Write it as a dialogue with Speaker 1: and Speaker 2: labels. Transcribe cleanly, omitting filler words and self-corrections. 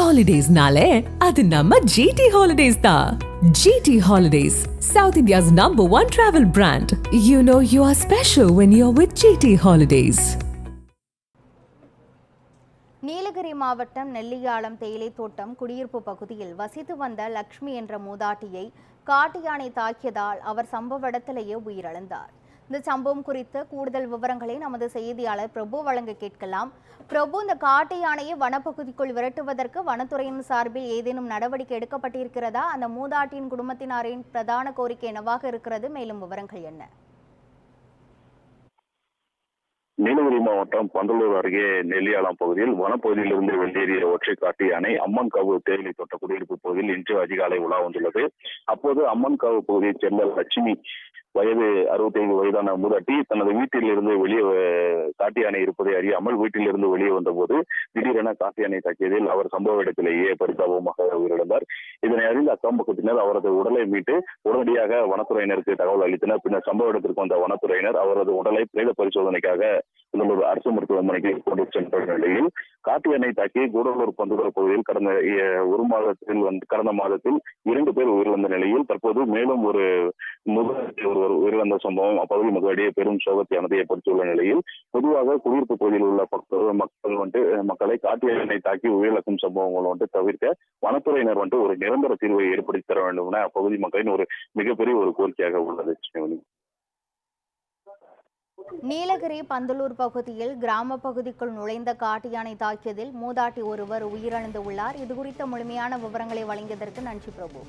Speaker 1: Holidays-nale, adu namma GT Holidays da. GT Holidays, South India's #1 travel brand. You know you are special when you're with GT Holidays.
Speaker 2: Nilgiri மாவட்டம் நெல்லியாளம் தேயிலை தோட்டம் குடியிருப்பு பகுதியில் வசித்து வந்த லக்ஷ்மி என்ற மூதாட்டியை காட்டு யானை தாக்கியதால் அவர் சம்பவ இடத்திலேயே உயிரிழந்தார். இந்த சம்பவம் குறித்த கூடுதல் விவரங்களை நமது செய்தியாளர் பிரபு வழங்க கேட்கலாம். பிரபு, இந்த காட்டு யானையை வனப்பகுதிக்குள் விரட்டுவதற்கு வனத்துறையின் சார்பில் ஏதேனும் நடவடிக்கை எடுக்கப்பட்டிருக்கிறதா? அந்த மூதாட்டியின் குடும்பத்தினரின் பிரதான கோரிக்கை என்னவாக இருக்கிறது? மேலும் விவரங்கள் என்ன?
Speaker 3: நீலகிரி மாவட்டம் பந்தலூர் அருகே நெல்லியாளம் பகுதியில் வனப்பகுதியிலிருந்து வெளியேறிய ஒற்றை காட்டு யானை அம்மன்காவு தேயிலை தோட்ட குடியிருப்பு பகுதியில் இன்று அதிகாலை உலா வந்துள்ளது. அப்போது அம்மன்காவு பகுதியைச் சேர்ந்த லட்சுமி வயது 65 வயதான மூதாட்டி தனது வீட்டில் இருந்து வெளியே காட்டு யானை இருப்பதை அறியாமல் வீட்டில் இருந்து வெளியே வந்தபோது திடீரென காட்டு யானை தாக்கியதில் அவர் சம்பவ இடத்திலேயே பரிதாபமாக உயிரிழந்தார். இதனை அறிந்த அக்கம் பக்கத்தினர் அவரது உடலை மீட்டு உடனடியாக வனத்துறையினருக்கு தகவல் அளித்தனர். பின்னர் சம்பவ இடத்திற்கு வந்த வனத்துறையினர் அவரது உடலை பிரேத பரிசோதனைக்காக கூடலூர் அரசு மருத்துவமனைக்கு கொண்டு சென்ற நிலையில் காட்டு யானை தாக்கி கூடலூர் பந்தலூர் பகுதியில் கடந்த மாதத்தில் 2 பேர் உயிரிழந்த நிலையில் தற்போது மேலும் ஒரு ஒருவர் உயிரிழந்த சம்பவம் அப்பகுதி மக்களிடையே பெரும் சோகத்தை ஏற்படுத்தியுள்ள நிலையில் பொதுவாக குடியிருப்பு பகுதியில் உள்ள மக்களை காட்டு யானை தாக்கி உயிரிழக்கும் சம்பவங்கள் தவிர்க்க வனத்துறையினர் ஒரு நிரந்தர தீர்வை ஏற்படுத்தி தர வேண்டும் என அப்பகுதி மக்களின் ஒரு மிகப்பெரிய ஒரு கோரிக்கையாக உள்ளது.
Speaker 2: நீலகிரி பந்தலூர் பகுதியில் கிராம பகுதிக்குள் நுழைந்த காட்டு யானை தாக்கியதில் மூதாட்டி ஒருவர் உயிரிழந்து உள்ளார். இது குறித்த முழுமையான விவரங்களை வழங்கியதற்கு நன்றி பிரபு.